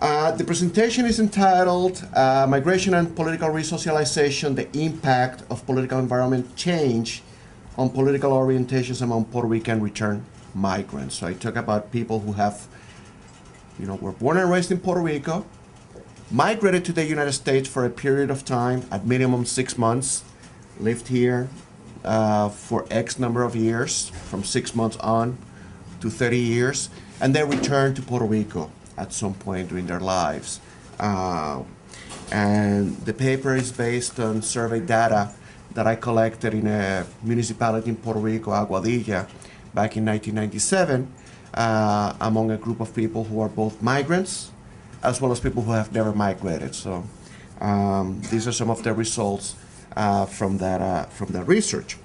The presentation is entitled Migration and Political Resocialization, the Impact of Political Environment Change on Political Orientations Among Puerto Rican Returned Migrants. So I talk about people who have, were born and raised in Puerto Rico, migrated to the United States for a period of time, at minimum 6 months, lived here for X number of years, from 6 months on to 30 years, and then returned to Puerto Rico at some point during their lives. And the paper is based on survey data that I collected in a municipality in Puerto Rico, Aguadilla, back in 1997, among a group of people who are both migrants as well as people who have never migrated. So these are some of the results from that research.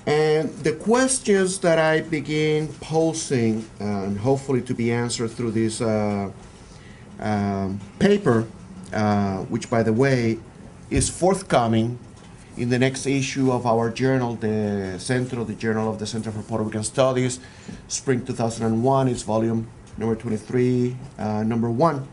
And the questions that I begin posing, and hopefully to be answered through this paper, which, by the way, is forthcoming in the next issue of our journal, the Journal of the Center for Puerto Rican Studies, spring 2001, it's volume number 23, number 1.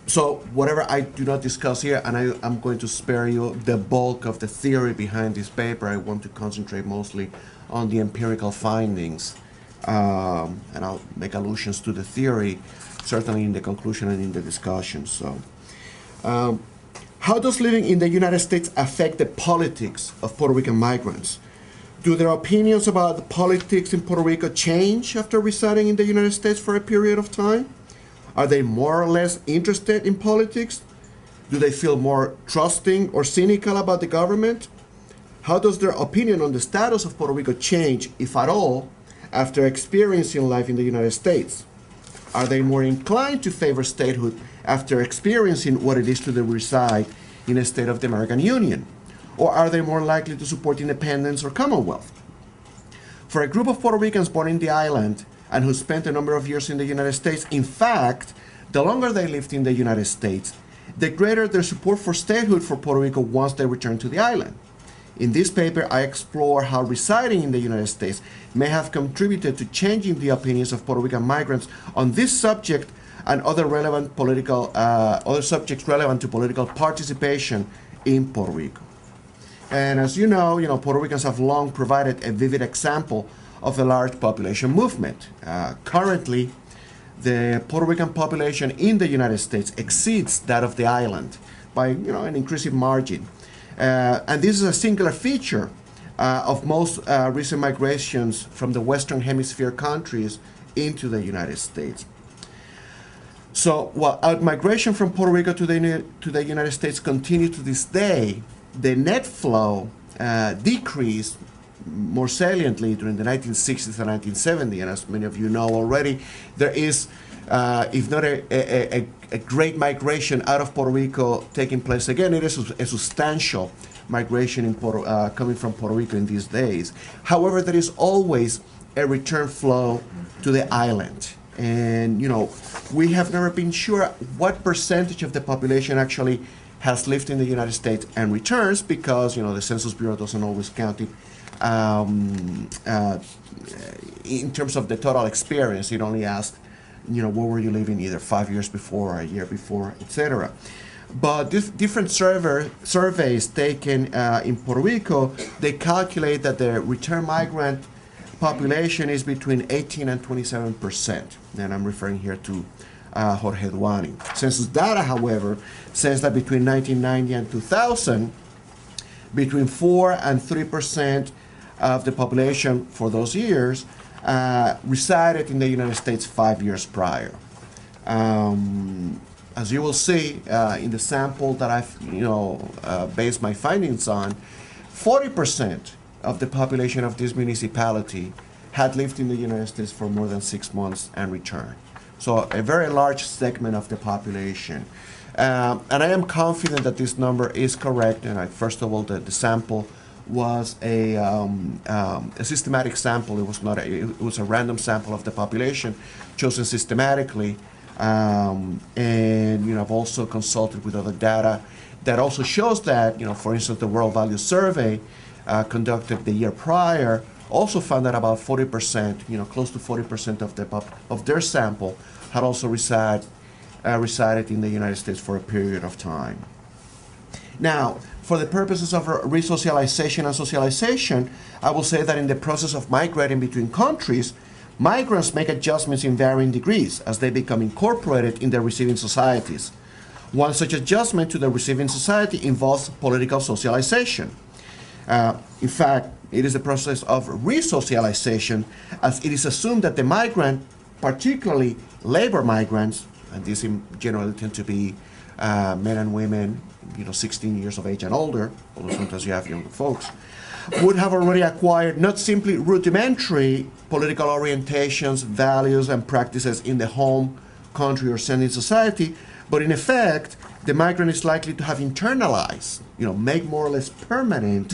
So whatever I do not discuss here, and I'm going to spare you the bulk of the theory behind this paper. I want to concentrate mostly on the empirical findings, and I'll make allusions to the theory, certainly in the conclusion and in the discussion. So, how does living in the United States affect the politics of Puerto Rican migrants? Do their opinions about the politics in Puerto Rico change after residing in the United States for a period of time? Are they more or less interested in politics? Do they feel more trusting or cynical about the government? How does their opinion on the status of Puerto Rico change, if at all, after experiencing life in the United States? Are they more inclined to favor statehood after experiencing what it is to reside in a state of the American Union? Or are they more likely to support independence or Commonwealth? For a group of Puerto Ricans born in the island and who spent a number of years in the United States, in fact, the longer they lived in the United States, the greater their support for statehood for Puerto Rico once they return to the island. In this paper, I explore how residing in the United States may have contributed to changing the opinions of Puerto Rican migrants on this subject and other subjects relevant to political participation in Puerto Rico. And as you know, Puerto Ricans have long provided a vivid example of a large population movement. Currently, the Puerto Rican population in the United States exceeds that of the island by an increasing margin. And this is a singular feature of most recent migrations from the Western Hemisphere countries into the United States. So while outmigration from Puerto Rico to the United States continues to this day, the net flow decreased more saliently during the 1960s and 1970s, and as many of you know already, there is, if not a great migration out of Puerto Rico taking place again, it is a substantial migration in coming from Puerto Rico in these days. However, there is always a return flow to the island. And, we have never been sure what percentage of the population actually has lived in the United States and returns, because, the Census Bureau doesn't always count it in terms of the total experience. It only asks, where were you living either 5 years before or a year before, etc. But different surveys taken in Puerto Rico, they calculate that the return migrant population is between 18 and 27%. And I'm referring here to Jorge Duani. Census data, however, says that between 1990 and 2000, between 4 and 3% of the population for those years resided in the United States 5 years prior. As you will see in the sample that I've based my findings on, 40% of the population of this municipality had lived in the United States for more than 6 months and returned. So a very large segment of the population. And I am confident that this number is correct. And first of all, the sample was a systematic sample. It was not it was a random sample of the population chosen systematically. And I've also consulted with other data that also shows that, for instance, the World Value Survey conducted the year prior also found that about 40%, close to 40% of their sample had also resided in the United States for a period of time. Now, for the purposes of resocialization and socialization, I will say that in the process of migrating between countries, migrants make adjustments in varying degrees as they become incorporated in their receiving societies. One such adjustment to the receiving society involves political socialization. In fact, it is the process of resocialization, as it is assumed that the migrant, particularly labor migrants, and these generally tend to be men and women, 16 years of age and older, although sometimes you have younger folks, would have already acquired not simply rudimentary political orientations, values, and practices in the home country or sending society, but in effect, the migrant is likely to have internalized, make more or less permanent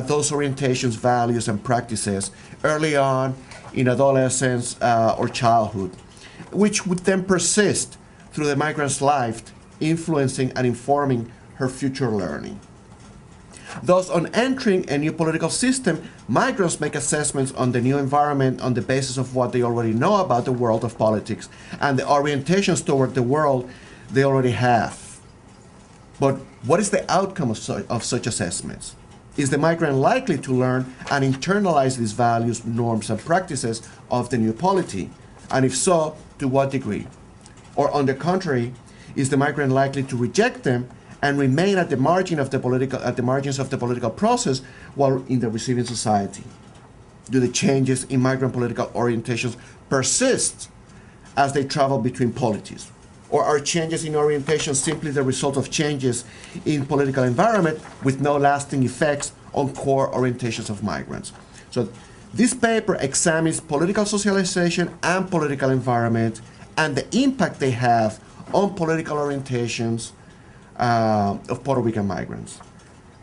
those orientations, values, and practices early on in adolescence or childhood, which would then persist through the migrant's life, influencing and informing her future learning. Thus, on entering a new political system, migrants make assessments on the new environment on the basis of what they already know about the world of politics and the orientations toward the world they already have. But what is the outcome of such assessments? Is the migrant likely to learn and internalize these values, norms, and practices of the new polity? And if so, to what degree? Or on the contrary, is the migrant likely to reject them and remain at the margins of the political process while in the receiving society? Do the changes in migrant political orientations persist as they travel between polities? Or are changes in orientation simply the result of changes in political environment with no lasting effects on core orientations of migrants? So this paper examines political socialization and political environment and the impact they have on political orientations of Puerto Rican migrants.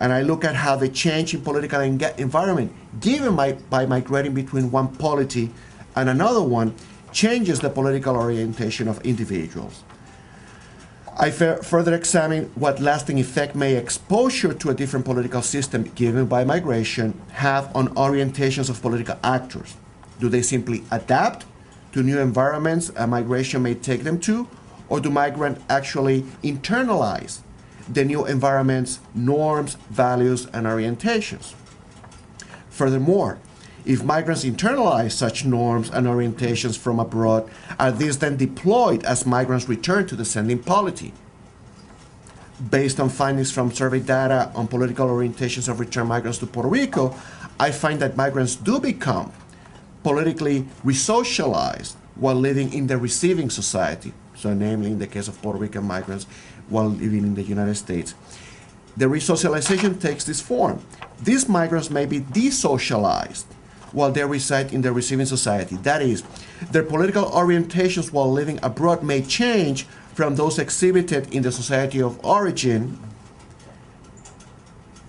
And I look at how the change in political environment given by migrating between one polity and another one changes the political orientation of individuals. I further examine what lasting effect may exposure to a different political system given by migration have on orientations of political actors. Do they simply adapt to new environments a migration may take them to, or do migrants actually internalize the new environment's norms, values, and orientations? Furthermore, if migrants internalize such norms and orientations from abroad, are these then deployed as migrants return to the sending polity? Based on findings from survey data on political orientations of returned migrants to Puerto Rico, I find that migrants do become politically resocialized while living in the receiving society, so namely in the case of Puerto Rican migrants while living in the United States. The resocialization takes this form. These migrants may be desocialized while they reside in the receiving society. That is, their political orientations while living abroad may change from those exhibited in the society of origin.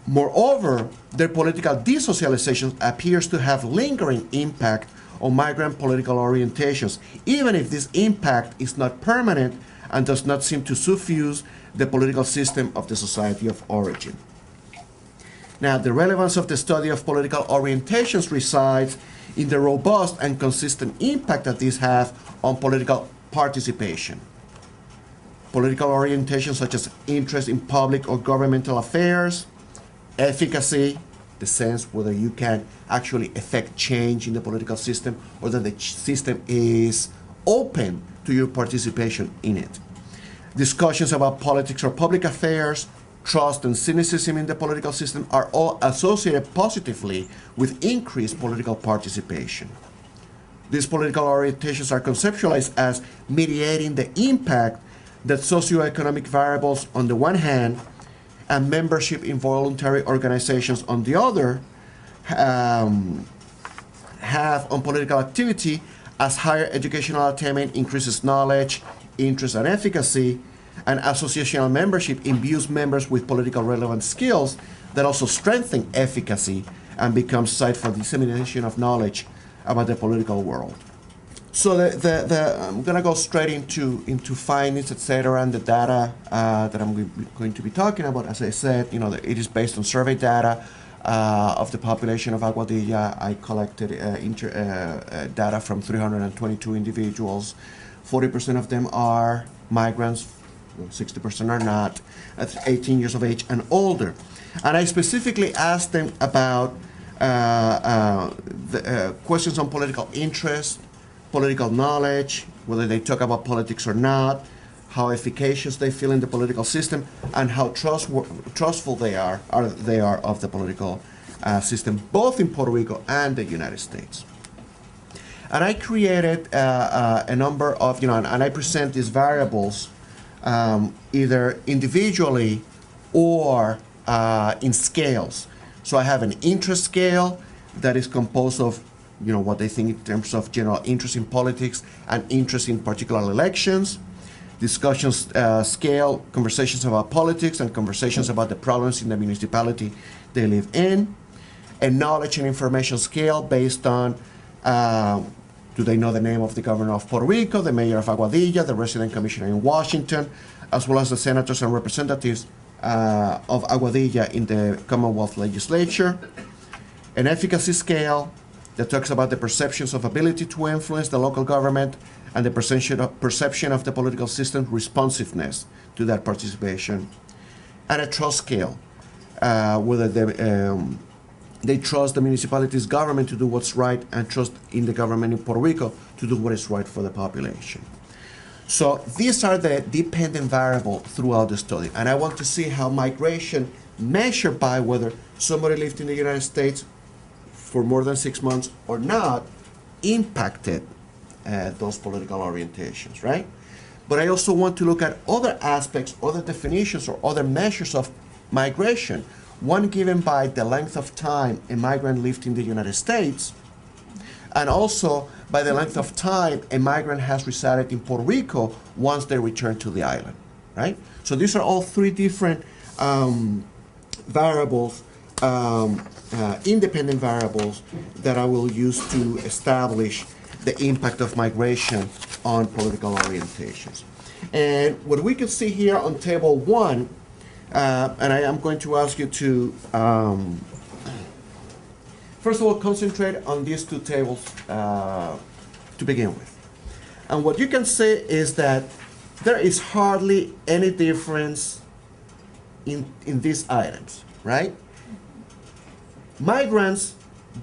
Moreover, their political desocialization appears to have lingering impact on migrant political orientations, even if this impact is not permanent and does not seem to suffuse the political system of the society of origin. Now, the relevance of the study of political orientations resides in the robust and consistent impact that these have on political participation. Political orientations such as interest in public or governmental affairs, efficacy, the sense whether you can actually affect change in the political system or that the system is open to your participation in it. Discussions about politics or public affairs, trust and cynicism in the political system are all associated positively with increased political participation. These political orientations are conceptualized as mediating the impact that socioeconomic variables on the one hand and membership in voluntary organizations on the other have on political activity, as higher educational attainment increases knowledge, interest, and efficacy, and associational membership imbues members with political relevant skills that also strengthen efficacy and become site for dissemination of knowledge about the political world. So I'm going to go straight into findings, etc., and the data that I'm going to be talking about. As I said, it is based on survey data of the population of Aguadilla. I collected data from 322 individuals. 40% of them are migrants, 60% are not, at 18 years of age and older. And I specifically asked them about questions on political interest, political knowledge, whether they talk about politics or not, how efficacious they feel in the political system, and how trustful they are of the political system, both in Puerto Rico and the United States. And I created a number of, and I present these variables either individually or in scales. So I have an interest scale that is composed of, what they think in terms of general interest in politics and interest in particular elections. Discussions scale, conversations about politics and conversations about the problems in the municipality they live in. A knowledge and information scale based on do they know the name of the governor of Puerto Rico, the mayor of Aguadilla, the resident commissioner in Washington, as well as the senators and representatives of Aguadilla in the Commonwealth legislature. An efficacy scale that talks about the perceptions of ability to influence the local government and the perception of the political system's responsiveness to that participation. And a trust scale, whether they trust the municipality's government to do what's right and trust in the government in Puerto Rico to do what is right for the population. So these are the dependent variables throughout the study. And I want to see how migration measured by whether somebody lived in the United States for more than 6 months or not impacted those political orientations, right? But I also want to look at other aspects, other definitions, or other measures of migration. One given by the length of time a migrant lived in the United States, and also by the length of time a migrant has resided in Puerto Rico once they return to the island, right? So these are all three different variables, independent variables that I will use to establish the impact of migration on political orientations. And what we can see here on table 1, and I am going to ask you to, first of all, concentrate on these two tables to begin with. And what you can say is that there is hardly any difference in these items, right? Migrants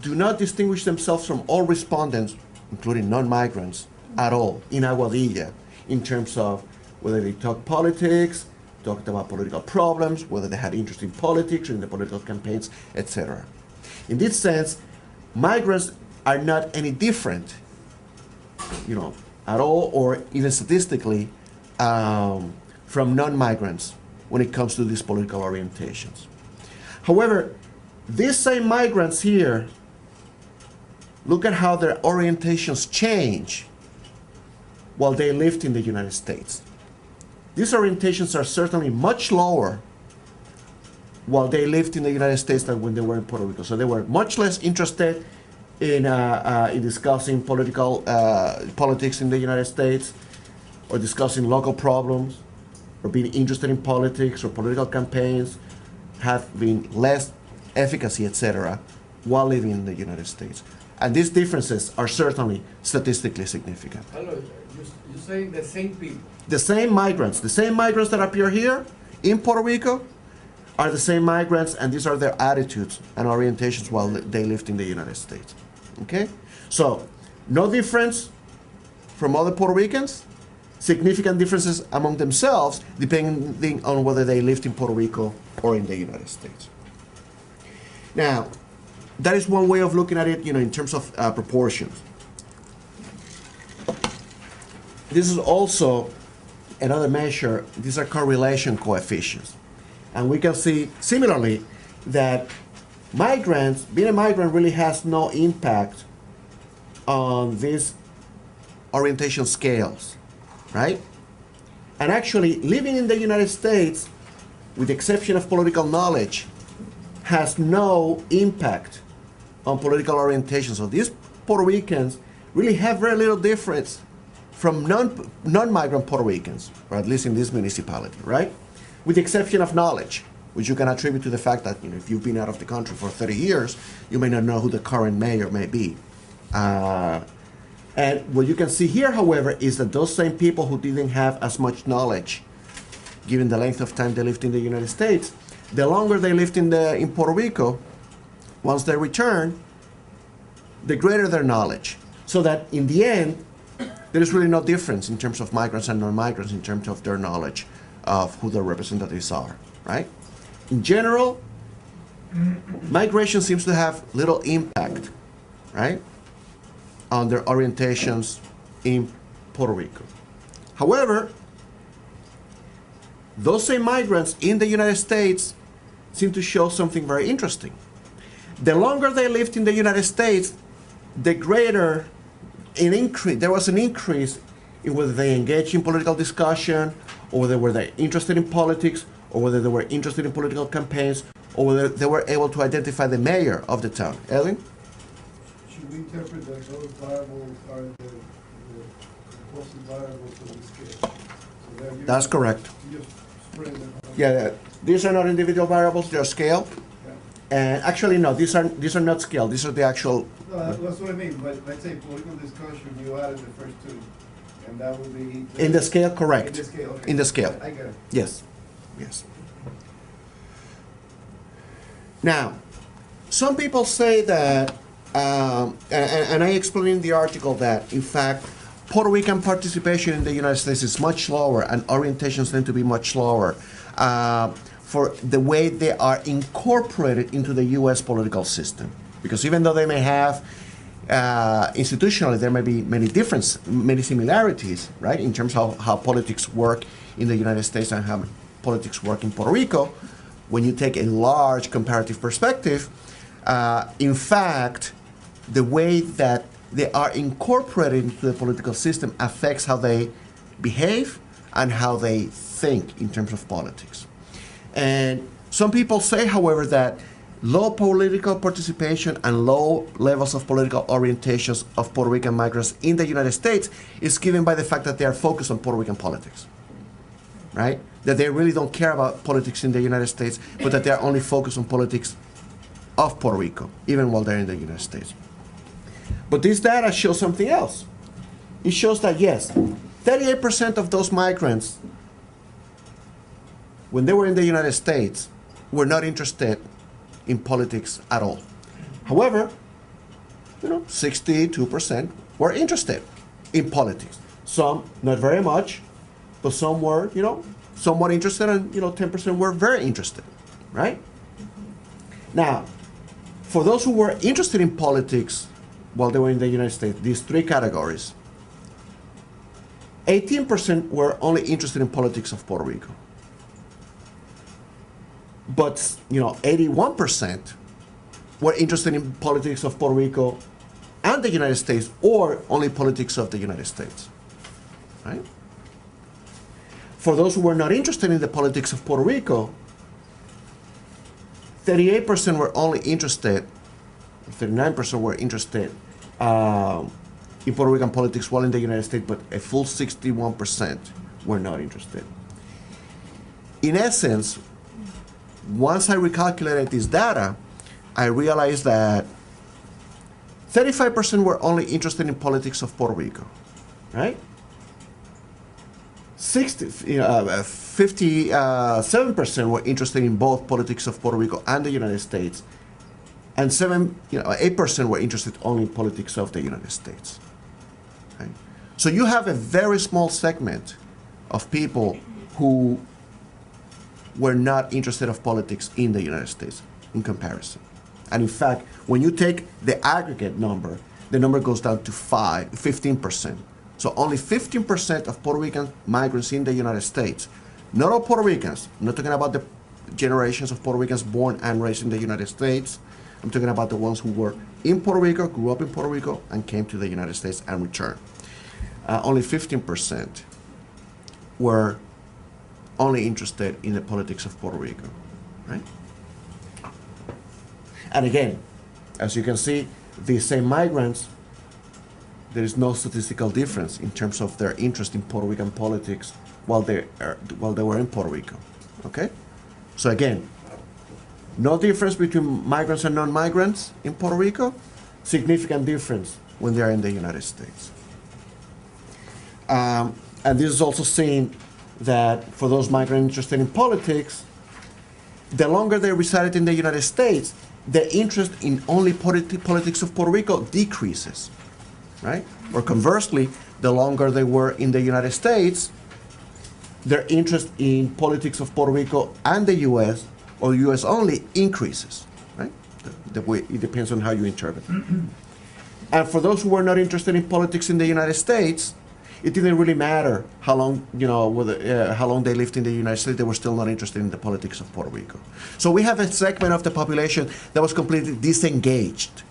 do not distinguish themselves from all respondents, including non-migrants, at all in Aguadilla in terms of whether they talk politics, talked about political problems, whether they had interest in politics or in the political campaigns, etc. In this sense, migrants are not any different, at all, or even statistically, from non-migrants when it comes to these political orientations. However, these same migrants here, look at how their orientations change while they lived in the United States. These orientations are certainly much lower while they lived in the United States than when they were in Puerto Rico. So they were much less interested in discussing politics in the United States, or discussing local problems, or being interested in politics or political campaigns, have been less efficacy, etc., while living in the United States. And these differences are certainly statistically significant. Hello, you're saying the same people? The same migrants that appear here in Puerto Rico are the same migrants, and these are their attitudes and orientations while they lived in the United States. Okay? So, no difference from other Puerto Ricans, significant differences among themselves depending on whether they lived in Puerto Rico or in the United States. Now, that is one way of looking at it, in terms of proportions. This is also another measure. These are correlation coefficients. And we can see, similarly, that being a migrant really has no impact on these orientation scales, right? And actually, living in the United States, with the exception of political knowledge, has no impact on political orientation. So these Puerto Ricans really have very little difference from non-migrant Puerto Ricans, or at least in this municipality, right? With the exception of knowledge. which you can attribute to the fact that if you've been out of the country for 30 years, you may not know who the current mayor may be. And what you can see here, however, is that those same people who didn't have as much knowledge, given the length of time they lived in the United States, the longer they lived in Puerto Rico, once they return, the greater their knowledge. So that in the end, there is really no difference in terms of migrants and non-migrants in terms of their knowledge of who their representatives are, right? In general, migration seems to have little impact, right, on their orientations in Puerto Rico. However, those same migrants in the United States seem to show something very interesting. The longer they lived in the United States, the greater there was an increase in whether they engaged in political discussion, or whether were they interested in politics, or whether they were interested in political campaigns, or whether they were able to identify the mayor of the town. Ellen? Should we interpret that those variables are the opposite variables of the scale? So That's correct. Just spread them out. Yeah, these are not individual variables, they're scale. Yeah. And actually, no, these are not scale, these are the actual. No, that's what I mean, but let's say political discussion, you added the first two, and that would be. In the scale, correct. In the scale, okay. In the scale. I get it. Yes, yes. Now, some people say that, and I explained in the article that, in fact, Puerto Rican participation in the United States is much lower, and orientations tend to be much lower for the way they are incorporated into the U.S. political system. Because even though they may have, institutionally, there may be many similarities, right, in terms of how politics work in the United States and how politics work in Puerto Rico, when you take a large comparative perspective, in fact, the way that they are incorporated into the political system affects how they behave and how they think in terms of politics. And some people say, however, that low political participation and low levels of political orientations of Puerto Rican migrants in the United States is given by the fact that they are focused on Puerto Rican politics, right? That they really don't care about politics in the United States, but that they are only focused on politics of Puerto Rico, even while they're in the United States. But this data shows something else. It shows that, yes, 38% of those migrants, when they were in the United States, were not interested in politics at all. However, 62% were interested in politics. Some, not very much, but some were, somewhat interested, and 10% were very interested, right? Now, for those who were interested in politics while they were in the United States, these three categories, 18% were only interested in politics of Puerto Rico. But 81% were interested in politics of Puerto Rico and the United States, or only politics of the United States, right? For those who were not interested in the politics of Puerto Rico, 38% were only interested, 39% were interested in Puerto Rican politics while in the United States, but a full 61% were not interested. In essence, once I recalculated this data, I realized that 35% were only interested in politics of Puerto Rico, right? 57% were interested in both politics of Puerto Rico and the United States, and 8% were interested only in politics of the United States. Right? So you have a very small segment of people who were not interested in politics in the United States in comparison. And in fact, when you take the aggregate number, the number goes down to 15%. So only 15% of Puerto Rican migrants in the United States, not all Puerto Ricans, I'm not talking about the generations of Puerto Ricans born and raised in the United States, I'm talking about the ones who were in Puerto Rico, grew up in Puerto Rico, and came to the United States and returned. Only 15% were only interested in the politics of Puerto Rico, right? And again, as you can see, these same migrants, there is no statistical difference in terms of their interest in Puerto Rican politics while they were in Puerto Rico, okay? So again, No difference between migrants and non-migrants in Puerto Rico. Significant difference when they are in the United States. And this is also seen that for those migrants interested in politics, the longer they resided in the United States, their interest in only politics of Puerto Rico decreases, right? Or conversely, the longer they were in the United States, their interest in politics of Puerto Rico and the U.S. or U.S. only increases, right? The way, it depends on how you interpret it. And for those who were not interested in politics in the United States, it didn't really matter how long, how long they lived in the United States. They were still not interested in the politics of Puerto Rico. So we have a segment of the population that was completely disengaged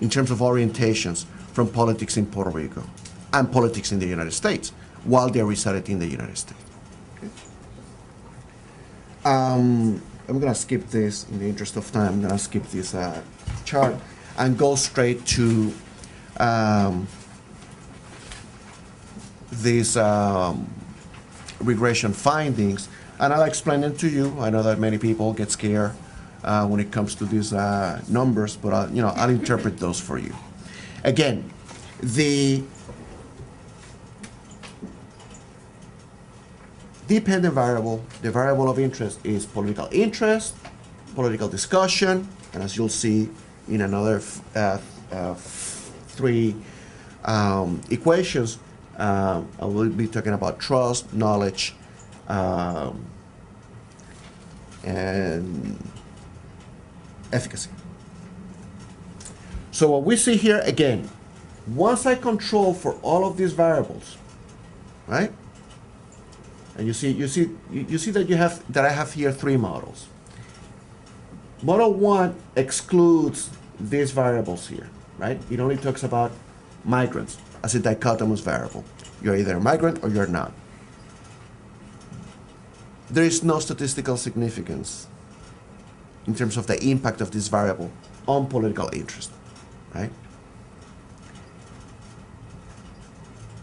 in terms of orientations from politics in Puerto Rico and politics in the United States while they resided in the United States. Okay. I'm going to skip this in the interest of time. I'm going to skip this chart and go straight to these regression findings, and I'll explain them to you. I know that many people get scared when it comes to these numbers, but I'll interpret those for you. Again, the dependent variable, the variable of interest, is political interest, political discussion, and as you'll see in another three equations, I will be talking about trust, knowledge, and efficacy. So what we see here, again, once I control for all of these variables, right? And you see that I have here three models. Model 1 excludes these variables here, right? It only talks about migrants as a dichotomous variable. You're either a migrant or you're not. There is no statistical significance in terms of the impact of this variable on political interest, right?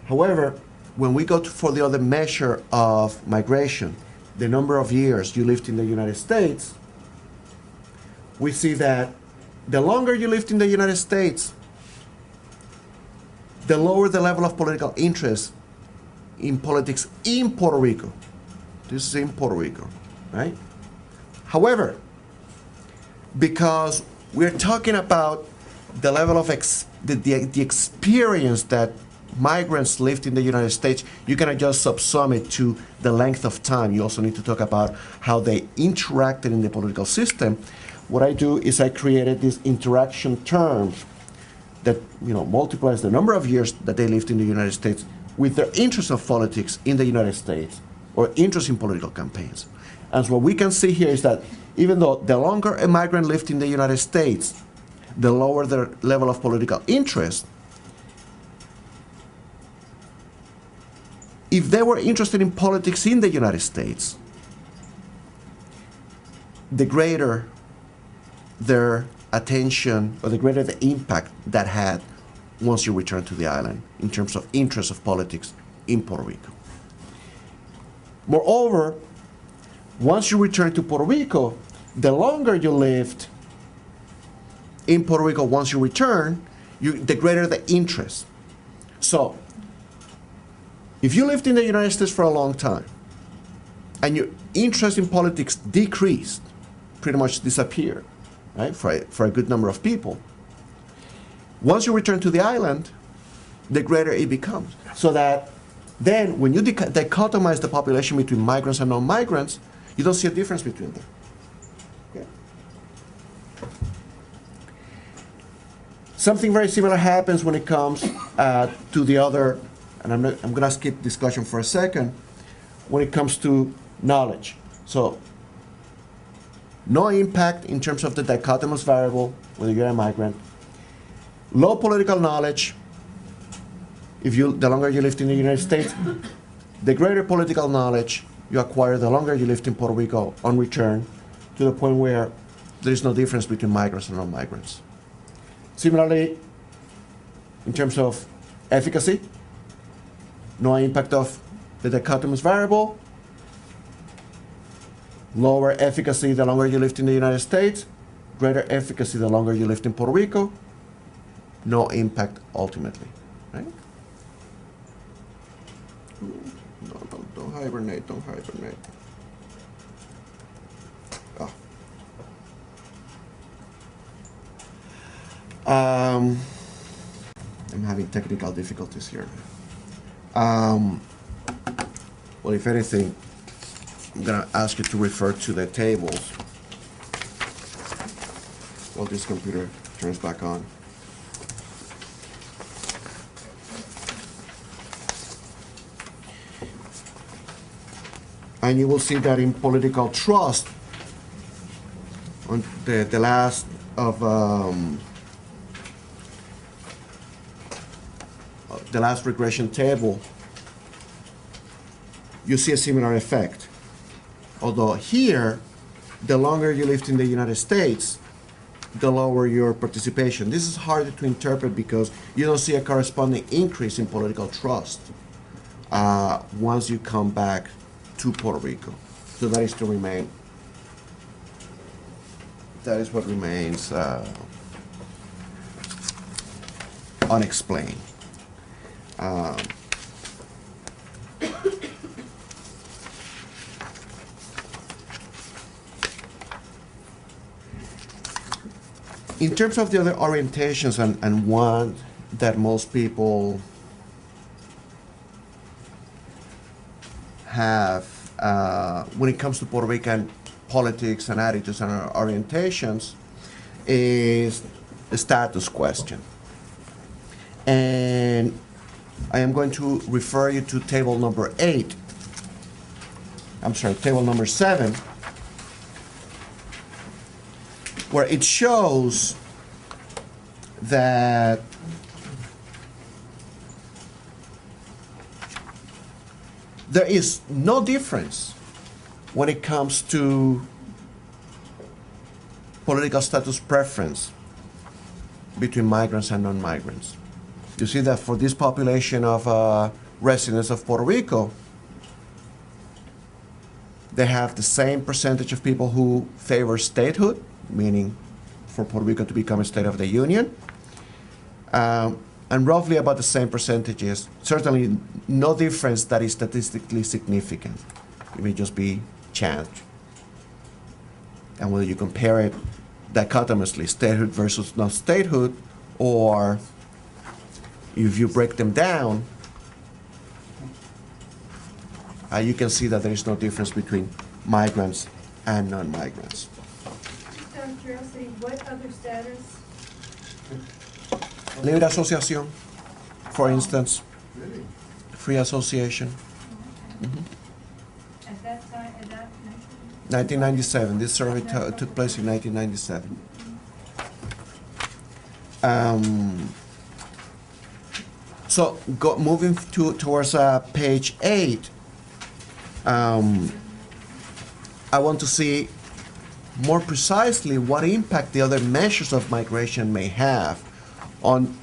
However, when we go for the other measure of migration, the number of years you lived in the United States, we see that the longer you lived in the United States, the lower the level of political interest in politics in Puerto Rico. This is in Puerto Rico, right? However, because we're talking about the level of the experience that migrants lived in the United States, you cannot just subsum it to the length of time. You also need to talk about how they interacted in the political system. What I do is I created this interaction term that multiplies the number of years that they lived in the United States with their interest of politics in the United States or interest in political campaigns. And so what we can see here is that even though the longer a migrant lived in the United States, the lower their level of political interest, if they were interested in politics in the United States, the greater their attention or the greater the impact that had once you return to the island in terms of interest of politics in Puerto Rico. Moreover, once you return to Puerto Rico, the longer you lived in Puerto Rico once you return, the greater the interest. So, if you lived in the United States for a long time and your interest in politics decreased, pretty much disappeared, right, for a good number of people, once you return to the island, the greater it becomes. So that then when you dichotomize the population between migrants and non-migrants, you don't see a difference between them. Okay. Something very similar happens when it comes to the other, and I'm going to skip discussion for a second, when it comes to knowledge. So, no impact in terms of the dichotomous variable, whether you're a migrant. Low political knowledge, the longer you lived in the United States, the greater political knowledge you acquire the longer you lived in Puerto Rico on return, to the point where there is no difference between migrants and non-migrants. Similarly, in terms of efficacy, no impact of the dichotomous variable. Lower efficacy the longer you lived in the United States, greater efficacy the longer you lived in Puerto Rico, no impact ultimately, right? No, don't hibernate, don't hibernate. Oh. I'm having technical difficulties here. Well, if anything, I'm going to ask you to refer to the tables while this computer turns back on. And you will see that in political trust, on the last of the last regression table, you see a similar effect. Although here, the longer you lived in the United States, the lower your participation. This is harder to interpret because you don't see a corresponding increase in political trust once you come back to Puerto Rico. So that is to remain. That is what remains unexplained. In terms of the other orientations, and one that most people have when it comes to Puerto Rican politics and attitudes and orientations, is the status question. And I am going to refer you to table number 8. I'm sorry, table number 7, where it shows that there is no difference when it comes to political status preference between migrants and non-migrants. You see that for this population of residents of Puerto Rico, they have the same percentage of people who favor statehood, meaning for Puerto Rico to become a state of the Union, and roughly about the same percentages. Certainly no difference that is statistically significant. It may just be chance. And whether you compare it dichotomously, statehood versus non-statehood, or if you break them down, you can see that there is no difference between migrants and non-migrants. Just out of curiosity, what other status? Libre asociación, for instance, Really? free association. At that time, at that 1997. This survey took place in 1997. So moving towards page 8, I want to see more precisely what impact the other measures of migration may have on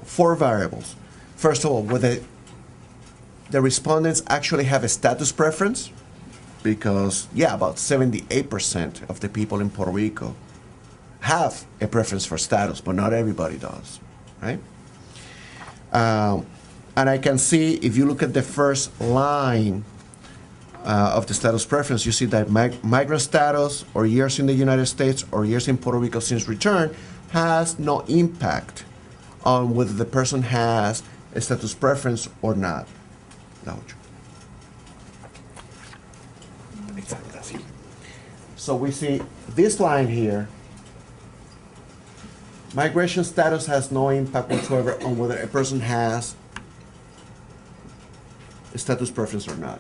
4 variables. First of all, whether the respondents actually have a status preference, because about 78% of the people in Puerto Rico have a preference for status, but not everybody does, right? And I can see, if you look at the first line of the status preference, you see that migrant status, or years in the United States, or years in Puerto Rico since return, has no impact on whether the person has a status preference or not. So we see this line here. Migration status has no impact whatsoever on whether a person has a status preference or not.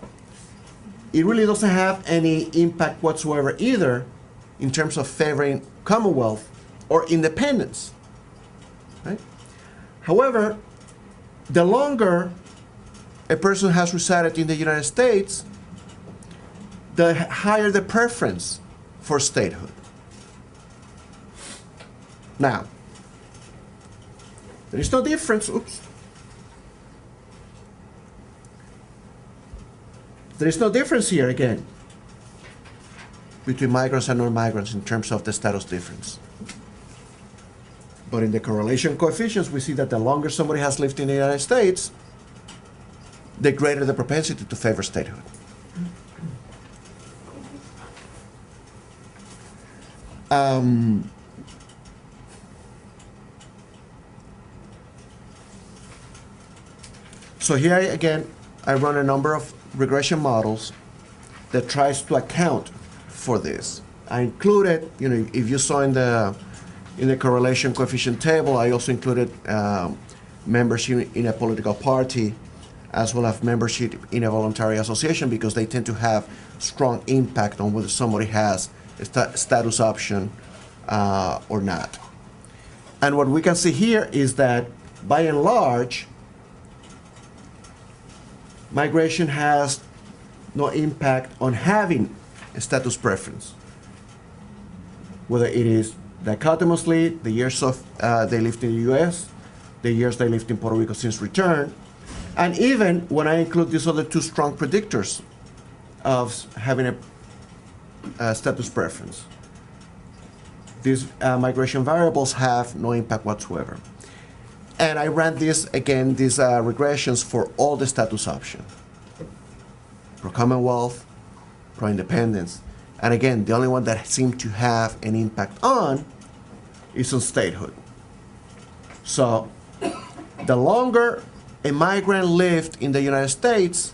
It really doesn't have any impact whatsoever either in terms of favoring Commonwealth or independence, right? However, the longer a person has resided in the United States, the higher the preference for statehood. Now, there is no difference. There is no difference here again between migrants and non-migrants in terms of the status difference. But in the correlation coefficients, we see that the longer somebody has lived in the United States, the greater the propensity to favor statehood. So here again, I run a number of regression models that tries to account for this. I included, if you saw in the correlation coefficient table, I also included membership in a political party, as well as membership in a voluntary association, because they tend to have strong impact on whether somebody has a status option or not. And what we can see here is that, by and large, migration has no impact on having a status preference, whether it is dichotomously the years of they lived in the U.S., the years they lived in Puerto Rico since return, and even when I include these other two strong predictors of having a status preference. These migration variables have no impact whatsoever. And I ran these regressions for all the status options. Pro-Commonwealth, pro-independence. And again, the only one that seemed to have an impact on is on statehood. So the longer a migrant lived in the United States,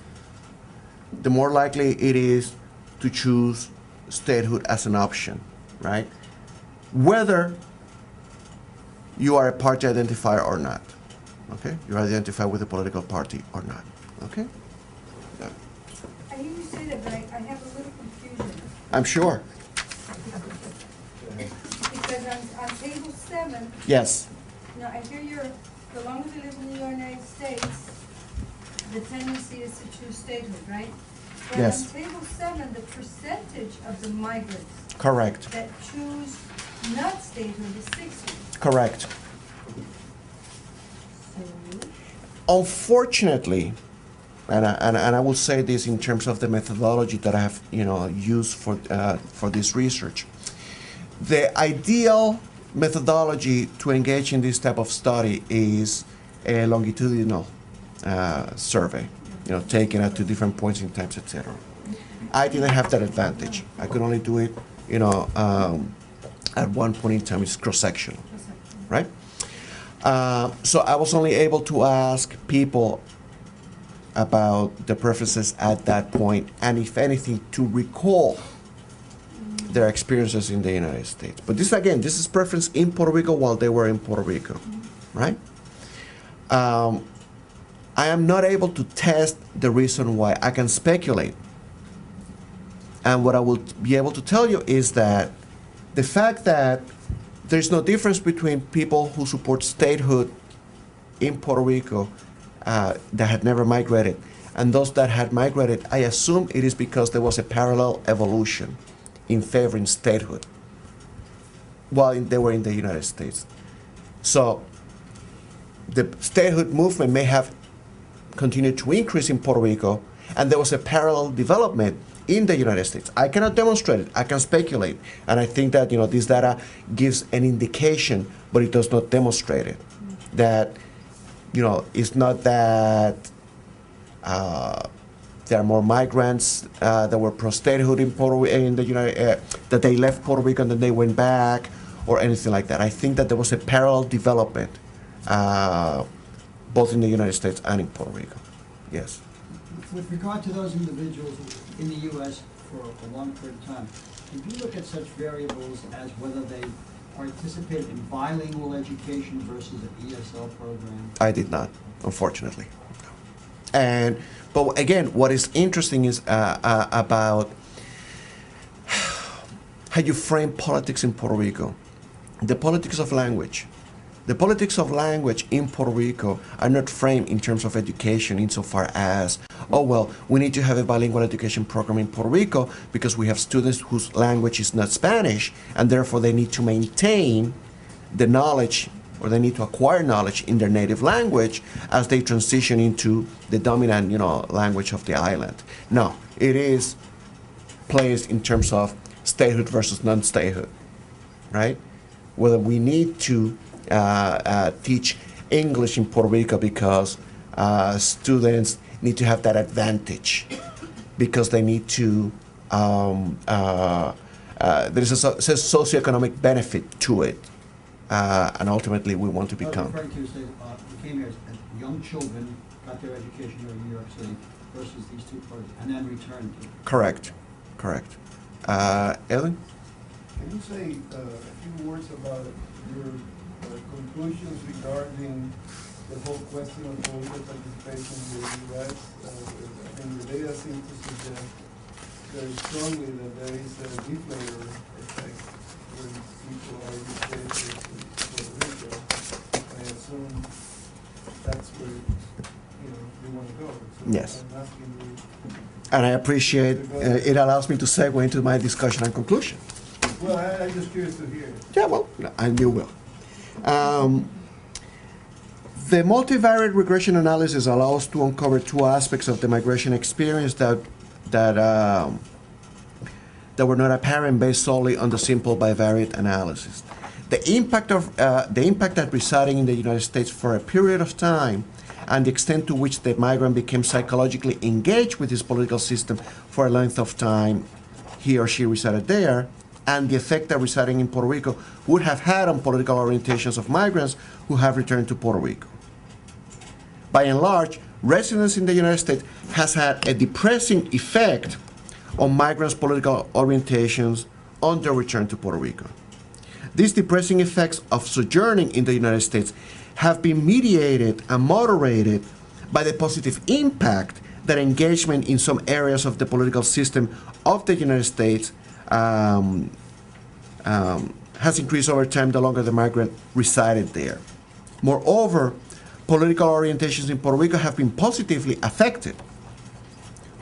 the more likely it is to choose statehood as an option, right? Whether you are a party identifier or not, okay? You identify with a political party or not, okay? I hear you say that, but I have a little confusion. I'm sure. Because on table 7, Yes, I hear the longer they live in the United States, the tendency is to choose statehood, right? But Yes. on table 7, the percentage of the migrants correct, that choose not statehood is 60. correct. So, Unfortunately, and I will say this in terms of the methodology that I have used for this research. The ideal methodology to engage in this type of study is a longitudinal survey, taken at 2 different points in time, etc. I didn't have that advantage. I could only do it, at one point in time. It's cross-sectional, right? So I was only able to ask people about the preferences at that point, and if anything, to recall their experiences in the United States. But this is preference in Puerto Rico while they were in Puerto Rico, right? I am not able to test the reason why. I can speculate. And what I will be able to tell you is that the fact that there's no difference between people who support statehood in Puerto Rico that had never migrated and those that had migrated, I assume it is because there was a parallel evolution in favoring statehood while they were in the United States. So the statehood movement may have continued to increase in Puerto Rico, and there was a parallel development in the United States. I cannot demonstrate it, I can speculate, and I think that this data gives an indication, but it does not demonstrate it. That it's not that there are more migrants that were pro-statehood in the United that they left Puerto Rico and then they went back, or anything like that. I think that there was a parallel development both in the United States and in Puerto Rico. Yes. With regard to those individuals in the U.S. for a long period of time, did you look at such variables as whether they participated in bilingual education versus an ESL program? I did not, unfortunately. But again, what is interesting is about how you frame politics in Puerto Rico. The politics of language. The politics of language in Puerto Rico are not framed in terms of education insofar as, we need to have a bilingual education program in Puerto Rico because we have students whose language is not Spanish, and therefore they need to maintain the knowledge, or they need to acquire knowledge in their native language as they transition into the dominant, language of the island. No, it is placed in terms of statehood versus non-statehood, right? Whether we need to teach English in Puerto Rico because students need to have that advantage, because they need to, there's a socioeconomic benefit to it, and ultimately we want to I was become. referring to, say, you came here as young children, got their education here in New York City, versus these two parties, and then returned to. Correct, correct. Ellen? Can you say a few words about your conclusions regarding the whole question of political participation in the U.S.? I mean, the data seems to suggest very strongly that there is a deflator effect when people are educated in Puerto Rico. I assume that's where you want to go. So Yes. I'm asking you. And I appreciate it allows me to segue into my discussion and conclusion. Well, I'm just curious to hear. Yeah, well, and you will. The multivariate regression analysis allows to uncover two aspects of the migration experience that were not apparent based solely on the simple bivariate analysis. The impact that residing in the United States for a period of time and the extent to which the migrant became psychologically engaged with his political system for a length of time he or she resided there, and the effect that residing in Puerto Rico would have had on political orientations of migrants who have returned to Puerto Rico. By and large, residence in the United States has had a depressing effect on migrants' political orientations on their return to Puerto Rico. These depressing effects of sojourning in the United States have been mediated and moderated by the positive impact that engagement in some areas of the political system of the United States has increased over time the longer the migrant resided there. Moreover, political orientations in Puerto Rico have been positively affected.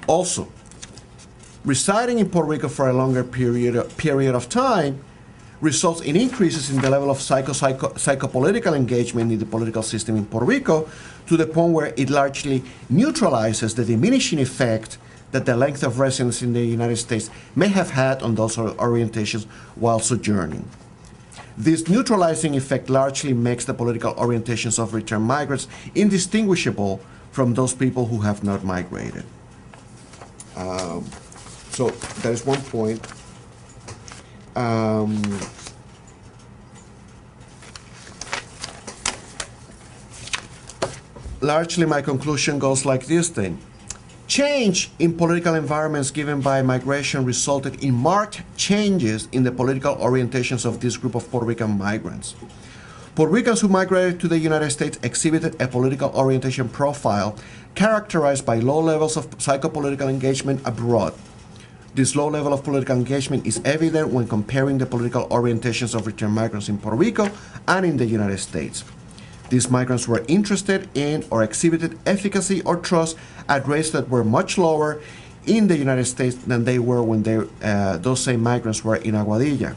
Also, residing in Puerto Rico for a longer period of time results in increases in the level of psychopolitical engagement in the political system in Puerto Rico, to the point where it largely neutralizes the diminishing effect that the length of residence in the United States may have had on those orientations while sojourning. This neutralizing effect largely makes the political orientations of returned migrants indistinguishable from those people who have not migrated. So that is one point. Largely, my conclusion goes like this then. Change in political environments given by migration resulted in marked changes in the political orientations of this group of Puerto Rican migrants. Puerto Ricans who migrated to the United States exhibited a political orientation profile characterized by low levels of psychopolitical engagement abroad. This low level of political engagement is evident when comparing the political orientations of returned migrants in Puerto Rico and in the United States. These migrants were interested in or exhibited efficacy or trust at rates that were much lower in the United States than they were when those same migrants were in Aguadilla.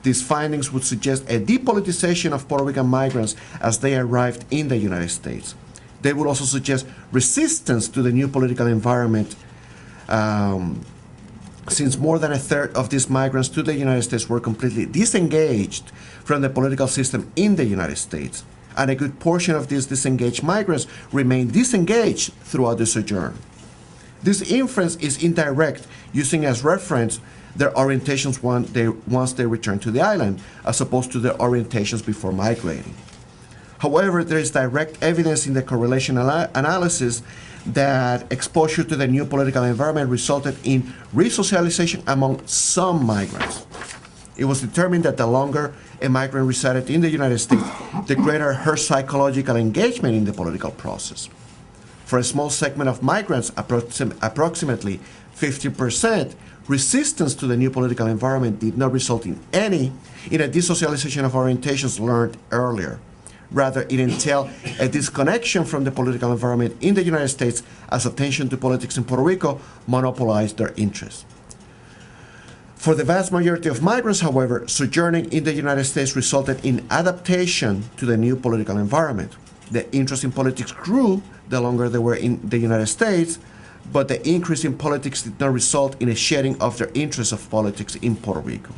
These findings would suggest a depoliticization of Puerto Rican migrants as they arrived in the United States. They would also suggest resistance to the new political environment, since more than a third of these migrants to the United States were completely disengaged from the political system in the United States. And a good portion of these disengaged migrants remained disengaged throughout the sojourn. This inference is indirect, using as reference their orientations once they return to the island, as opposed to their orientations before migrating. However, there is direct evidence in the correlation analysis that exposure to the new political environment resulted in resocialization among some migrants. It was determined that the longer a migrant resided in the United States, the greater her psychological engagement in the political process. For a small segment of migrants, approximately 50%, resistance to the new political environment did not result in a dissocialization of orientations learned earlier. Rather, it entailed a disconnection from the political environment in the United States as attention to politics in Puerto Rico monopolized their interests. For the vast majority of migrants, however, sojourning in the United States resulted in adaptation to the new political environment. The interest in politics grew the longer they were in the United States, but the increase in politics did not result in a shedding of their interest of politics in Puerto Rico.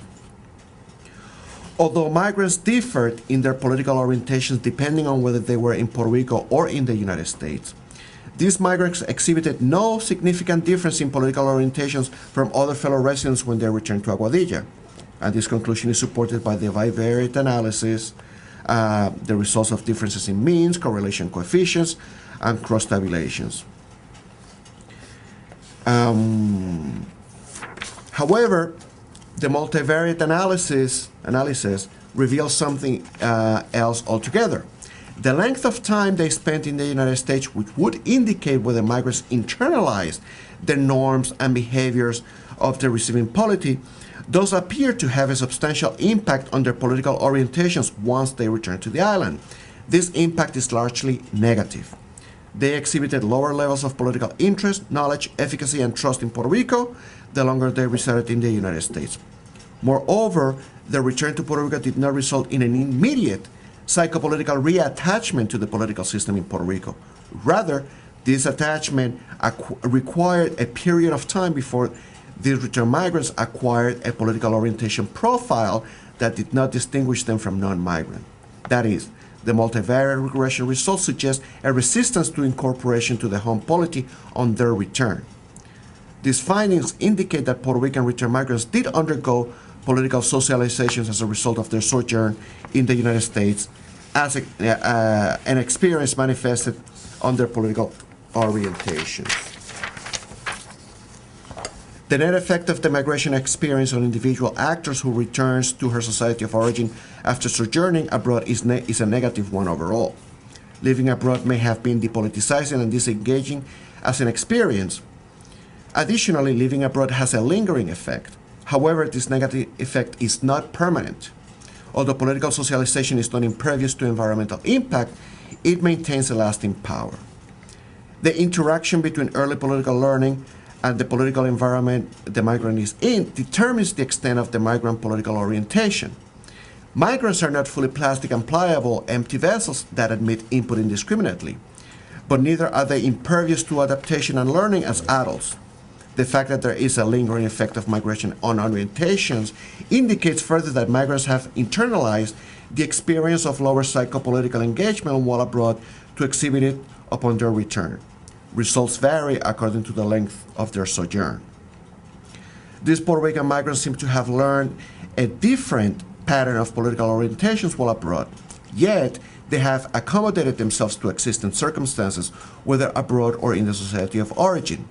Although migrants differed in their political orientations depending on whether they were in Puerto Rico or in the United States, these migrants exhibited no significant difference in political orientations from other fellow residents when they returned to Aguadilla. And this conclusion is supported by the bivariate analysis, the results of differences in means, correlation coefficients, and cross-tabulations. However, the multivariate analysis reveals something else altogether. The length of time they spent in the United States, which would indicate whether migrants internalized the norms and behaviors of the receiving polity, does appear to have a substantial impact on their political orientations once they return to the island. This impact is largely negative. They exhibited lower levels of political interest, knowledge, efficacy, and trust in Puerto Rico the longer they resided in the United States. Moreover, their return to Puerto Rico did not result in an immediate psychopolitical reattachment to the political system in Puerto Rico. Rather, this attachment required a period of time before these returned migrants acquired a political orientation profile that did not distinguish them from non-migrant. That is, the multivariate regression results suggest a resistance to incorporation to the home polity on their return. These findings indicate that Puerto Rican returned migrants did undergo political socializations as a result of their sojourn in the United States as an experience manifested on their political orientation. The net effect of the migration experience on individual actors who returns to her society of origin after sojourning abroad is a negative one overall. Living abroad may have been depoliticizing and disengaging as an experience. Additionally, living abroad has a lingering effect. However, this negative effect is not permanent. Although political socialization is not impervious to environmental impact, it maintains a lasting power. The interaction between early political learning and the political environment the migrant is in determines the extent of the migrant political orientation. Migrants are not fully plastic and pliable, empty vessels that admit input indiscriminately, but neither are they impervious to adaptation and learning as adults. The fact that there is a lingering effect of migration on orientations indicates further that migrants have internalized the experience of lower psychopolitical engagement while abroad to exhibit it upon their return. Results vary according to the length of their sojourn. These Puerto Rican migrants seem to have learned a different pattern of political orientations while abroad, yet they have accommodated themselves to existing circumstances, whether abroad or in the society of origin.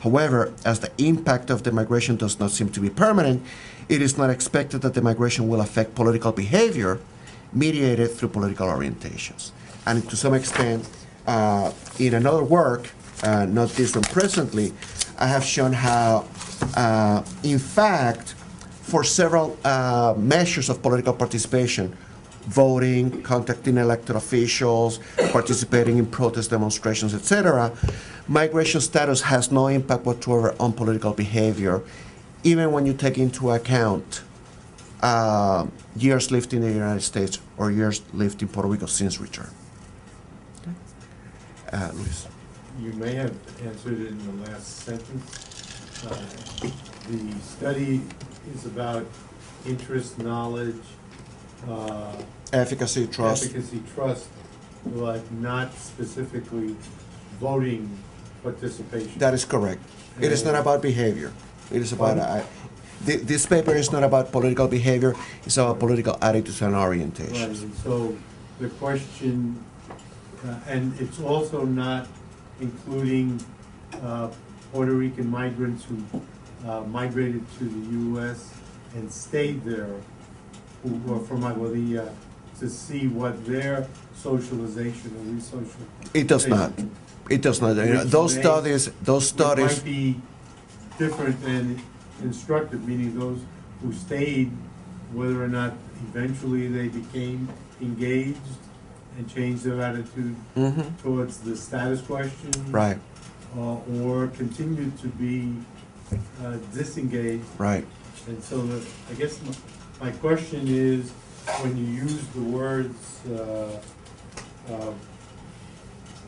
However, as the impact of the migration does not seem to be permanent, it is not expected that the migration will affect political behavior mediated through political orientations. And to some extent, in another work, not this one presently, I have shown how, in fact, for several measures of political participation, voting, contacting elected officials, participating in protest demonstrations, etc., migration status has no impact whatsoever on political behavior, even when you take into account years lived in the United States or years lived in Puerto Rico since return. Luis. You may have answered it in the last sentence. The study is about interest, knowledge, efficacy, trust, but not specifically voting participation. That is correct. It is not about behavior. It is about this paper is not about political behavior. It's about political attitudes and orientations. Right. And so the question, and it's also not including Puerto Rican migrants who migrated to the U.S. and stayed there, who were from Aguadilla, to see what their socialization or resocialization. It does not. It does not. You know, those studies might be different and instructive, meaning those who stayed, whether or not eventually they became engaged and changed their attitude towards the status question, right, or continued to be disengaged. Right. And so I guess my question is, when you use the words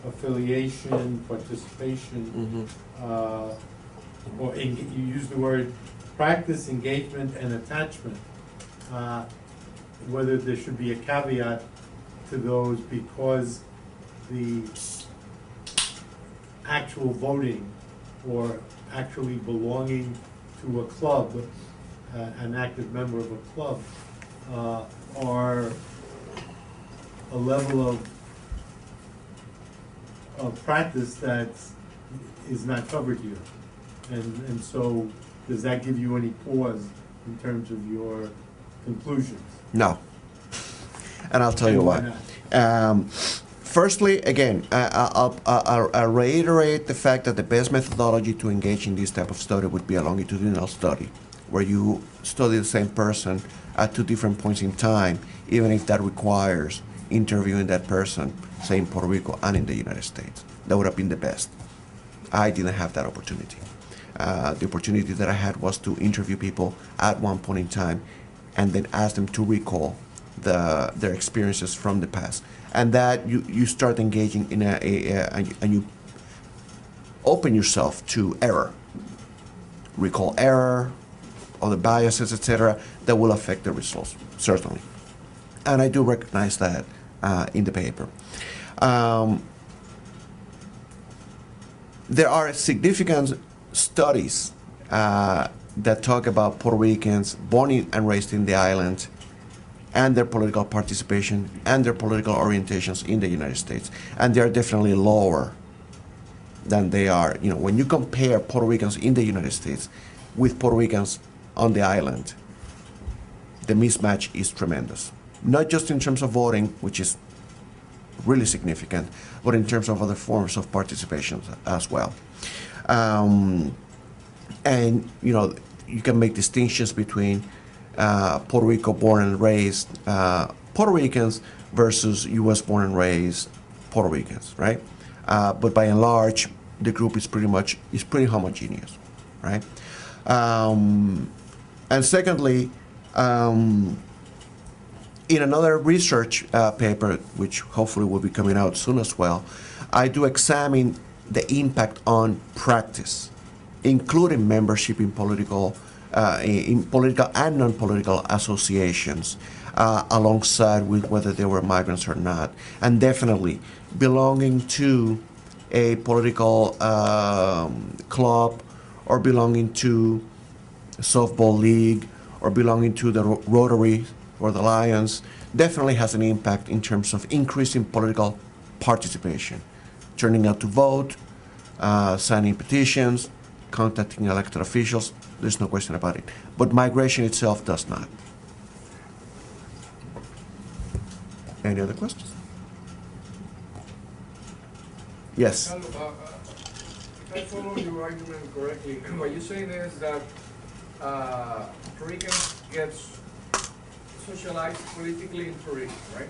affiliation, participation, or you use the word practice, engagement, and attachment, whether there should be a caveat to those because the actual voting or actually belonging to a club, an active member of a club, are a level of practice that is not covered here. And so, does that give you any pause in terms of your conclusions? No. And I'll tell you why. Firstly, again, I'll reiterate the fact that the best methodology to engage in this type of study would be a longitudinal study, where you study the same person at two different points in time, even if that requires interviewing that person, say in Puerto Rico and in the United States. That would have been the best. I didn't have that opportunity. The opportunity that I had was to interview people at one point in time and then ask them to recall their experiences from the past. And that you start engaging in and you open yourself to error. Recall error, other biases, etc., that will affect the results, certainly. And I do recognize that in the paper. There are significant studies that talk about Puerto Ricans born and raised in the island and their political participation and their political orientations in the United States. And they are definitely lower than they are. You know, when you compare Puerto Ricans in the United States with Puerto Ricans on the island, the mismatch is tremendous. Not just in terms of voting, which is really significant, but in terms of other forms of participation as well. And, you know, you can make distinctions between Puerto Rico born and raised Puerto Ricans versus U.S. born and raised Puerto Ricans, right? But by and large, the group is pretty homogeneous, right? And secondly, in another research paper, which hopefully will be coming out soon as well, I do examine the impact on practice, including membership in political and non-political associations, alongside with whether they were migrants or not, and definitely belonging to a political club or belonging to a softball league or belonging to the Rotary or the Lions definitely has an impact in terms of increasing political participation, turning out to vote, signing petitions, contacting elected officials. There's no question about it. But migration itself does not. Any other questions? Yes. Carlos, if I follow your argument correctly, what you're saying is that Puerto Ricans get socialized politically in Puerto Rico, right?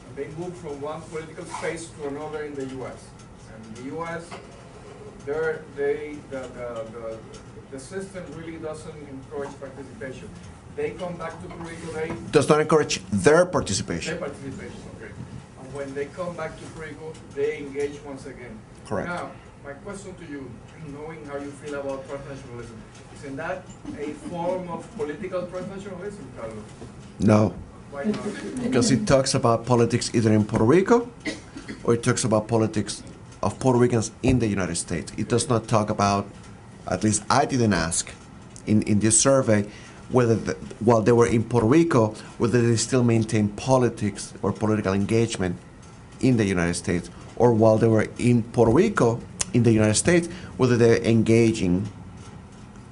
And they move from one political space to another in the U.S. And in the U.S., the system really doesn't encourage participation. They come back to Puerto Rico, does not encourage their participation. okay. And when they come back to Puerto Rico, they engage once again. Correct. Now, my question to you, knowing how you feel about transnationalism, isn't that a form of political transnationalism, Carlos? No, Why not? because it talks about politics either in Puerto Rico or it talks about politics of Puerto Ricans in the United States. It does not talk about, at least I didn't ask in this survey, whether while they were in Puerto Rico, whether they still maintain politics or political engagement in the United States, or while they were in Puerto Rico, in the United States, whether they're engaging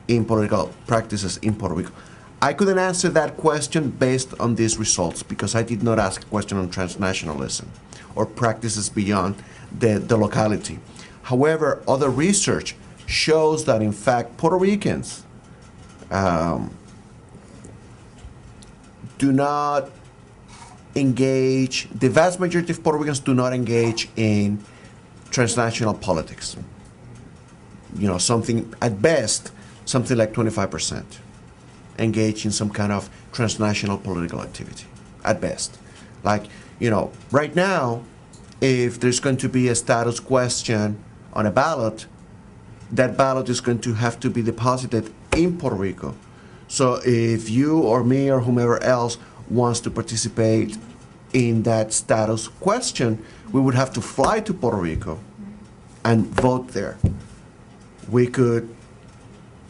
in political practices in Puerto Rico. I couldn't answer that question based on these results because I did not ask a question on transnationalism or practices beyond the locality. However, other research shows that in fact Puerto Ricans do not engage, the vast majority of Puerto Ricans do not engage in transnational politics. You know, something, at best, something like 25% engage in some kind of transnational political activity, at best. Like, you know, right now, if there's going to be a status question on a ballot, that ballot is going to have to be deposited in Puerto Rico. So if you or me or whomever else wants to participate in that status question, we would have to fly to Puerto Rico and vote there. We could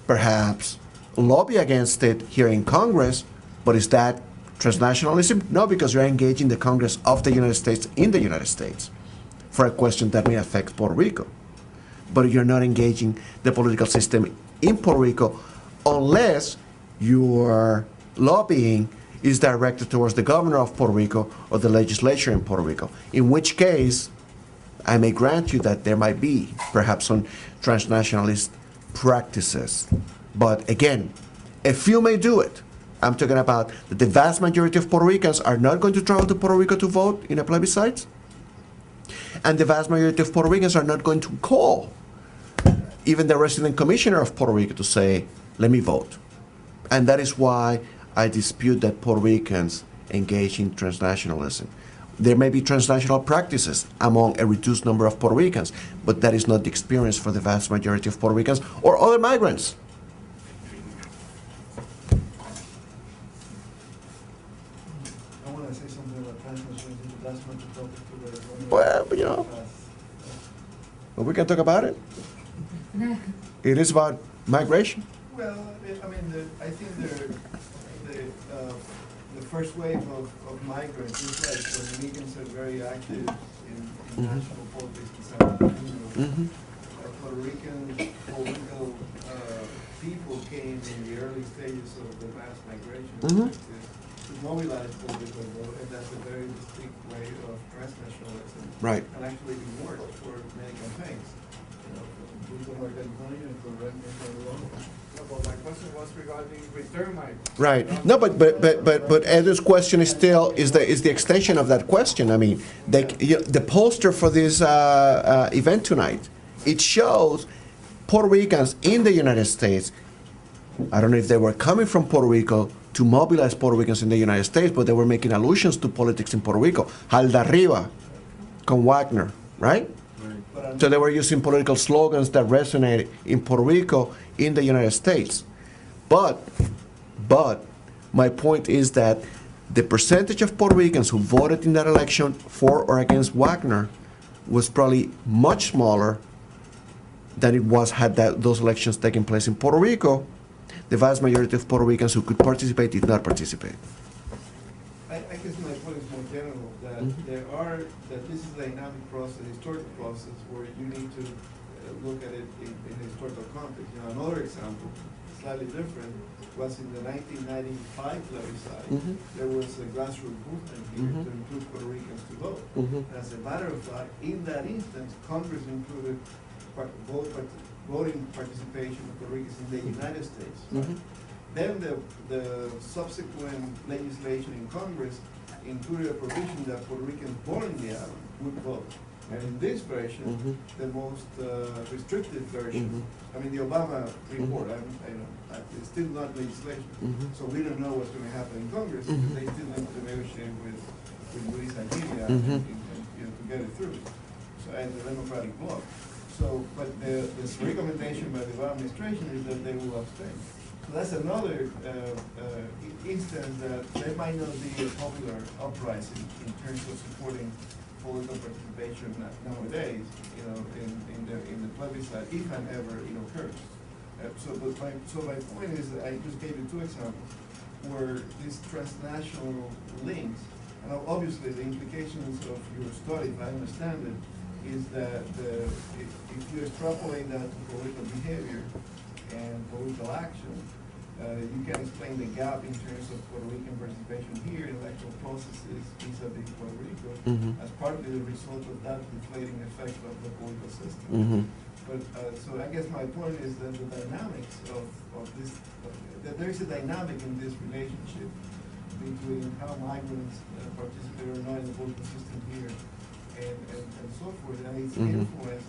perhaps lobby against it here in Congress, but is that transnationalism? No, because you're engaging the Congress of the United States in the United States for a question that may affect Puerto Rico. But you're not engaging the political system in Puerto Rico unless your lobbying is directed towards the governor of Puerto Rico or the legislature in Puerto Rico, in which case I may grant you that there might be perhaps some transnationalist practices. But again, a few may do it. I'm talking about that the vast majority of Puerto Ricans are not going to travel to Puerto Rico to vote in a plebiscite, and the vast majority of Puerto Ricans are not going to call even the resident commissioner of Puerto Rico to say, let me vote. And that is why I dispute that Puerto Ricans engage in transnationalism. There may be transnational practices among a reduced number of Puerto Ricans, but that is not the experience for the vast majority of Puerto Ricans or other migrants. I want to say something about transnationalism, but that's not the topic today. Well, you know, well, we can talk about it. It is about migration. Well, I mean, I think the first wave of migrants is like Puerto Ricans are very active in national politics in San Antonio. Puerto Rican political people came in the early stages of the mass migration to mobilize political vote, and that's a very distinct way of transnationalism. Right. And actually it worked for many campaigns. Well, my question was regarding return migrants. Right. No, but Edu's question is still is the extension of that question. I mean, the poster for this event tonight, it shows Puerto Ricans in the United States. I don't know if they were coming from Puerto Rico to mobilize Puerto Ricans in the United States, but they were making allusions to politics in Puerto Rico. Halda arriba, con Wagner, right? So they were using political slogans that resonated in Puerto Rico, in the United States. But my point is that the percentage of Puerto Ricans who voted in that election for or against Wagner was probably much smaller than it was had those elections taken place in Puerto Rico. The vast majority of Puerto Ricans who could participate did not participate. I guess my point is more general, that that this is a dynamic process, historical process, where you need to look at it in a historical context. You know, another example, slightly different, was in the 1995 plebiscite. There was a grassroots movement here to include Puerto Ricans to vote. As a matter of fact, in that instance, Congress included voting participation of Puerto Ricans in the United States. Then the subsequent legislation in Congress included a provision that Puerto Ricans born in the island would vote. And in this version, the most restricted version, I mean, the Obama report, it's still not legislation. So we don't know what's going to happen in Congress, because they still need to negotiate with Luis Aguirre to get it through. So, and the Democratic bloc. So, but the recommendation by the Obama administration is that they will abstain. So that's another instance that there might not be a popular uprising in terms of supporting political participation nowadays, you know, in the plebiscite, if and ever it occurs. So my point is that I just gave you two examples where these transnational links, and obviously the implications of your study, if I understand it, is that if you extrapolate that to political behavior and political action, you can explain the gap in terms of Puerto Rican participation here in electoral processes vis-a-vis Puerto Rico as partly the result of that deflating effect of the political system. But so I guess my point is that the dynamics of this, that there is a dynamic in this relationship between how migrants participate or not in the political system here and so forth, and it's influenced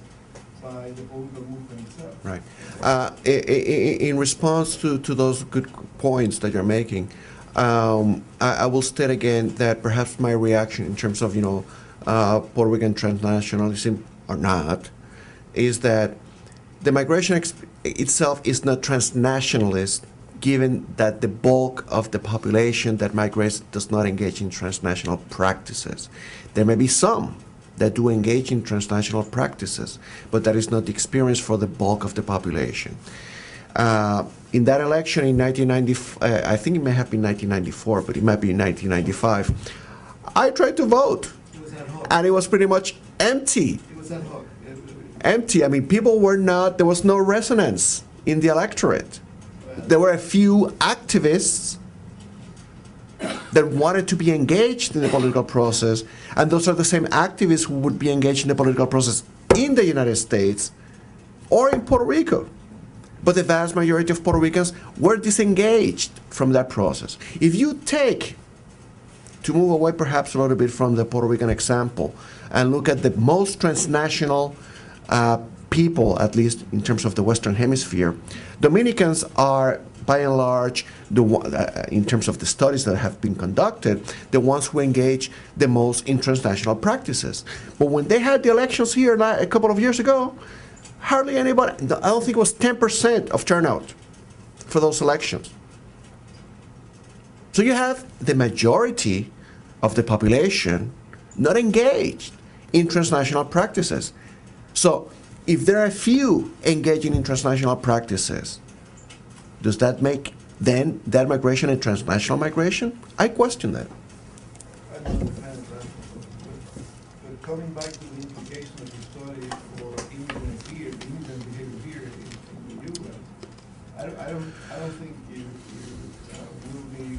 by the political movement itself. Right. In response to those good points that you're making, I will state again that perhaps my reaction in terms of, Puerto Rican transnationalism or not is that the migration itself is not transnationalist, given that the bulk of the population that migrates does not engage in transnational practices. There may be some that do engage in transnational practices, but that is not the experience for the bulk of the population. In that election in 1990, I think it may have been 1994, but it might be 1995, I tried to vote, It was ad hoc. and it was pretty much empty. It was ad hoc. Empty. I mean, people were not, there was no resonance in the electorate. There were a few activists that wanted to be engaged in the political process, and those are the same activists who would be engaged in the political process in the United States or in Puerto Rico. But the vast majority of Puerto Ricans were disengaged from that process. If you take, to move away perhaps a little bit from the Puerto Rican example, and look at the most transnational people, at least in terms of the Western Hemisphere, Dominicans are, by and large, in terms of the studies that have been conducted, the ones who engage the most in transnational practices. But when they had the elections here a couple of years ago, hardly anybody, I don't think it was 10% of turnout for those elections. So you have the majority of the population not engaged in transnational practices. So if there are few engaging in transnational practices, does that make then that migration a transnational migration? I question that. I don't understand that. But coming back to the implication of the study for immigrant behavior here in the U.S., I don't think you will be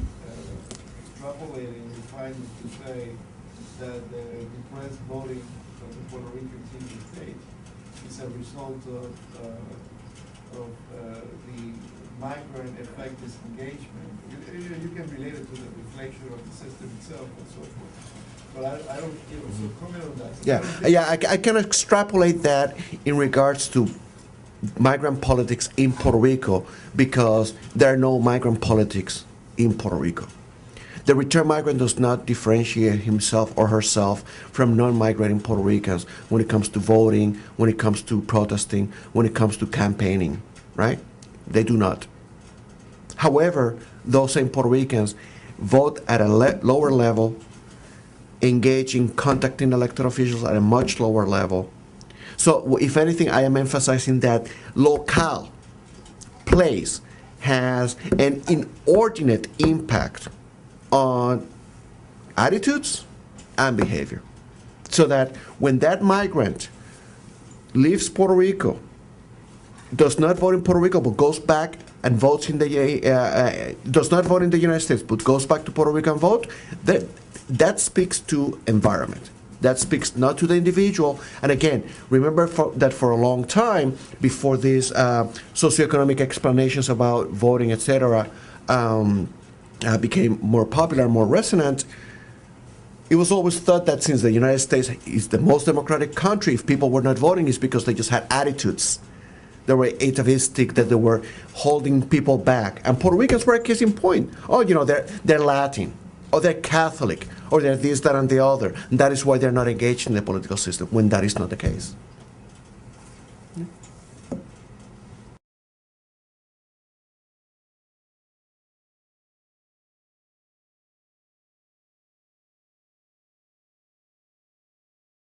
extrapolating your findings to say that the repressed voting of the Puerto Ricans in the States is a result of the migrant effect disengagement. You can relate it to the reflection of the system itself and so forth. But I don't, so comment on that. I can extrapolate that in regards to migrant politics in Puerto Rico because there are no migrant politics in Puerto Rico. The return migrant does not differentiate himself or herself from non-migrating Puerto Ricans when it comes to voting, when it comes to protesting, when it comes to campaigning, right? They do not. However, those same Puerto Ricans vote at a lower level, engage in contacting elected officials at a much lower level. So if anything, I am emphasizing that locale, place, has an inordinate impact on attitudes and behavior. So that when that migrant leaves Puerto Rico, does not vote in Puerto Rico, but goes back and votes in the, does not vote in the United States, but goes back to Puerto Rico and vote, that speaks to environment. That speaks not to the individual. And again, remember that for a long time, before these socioeconomic explanations about voting, etc., became more popular, more resonant, it was always thought that since the United States is the most democratic country, if people were not voting, it's because they just had attitudes. They were atavistic, that they were holding people back. And Puerto Ricans were a case in point. Oh, you know, they're Latin, or they're Catholic, or they're this, that, and the other. And that is why they're not engaged in the political system, when that is not the case.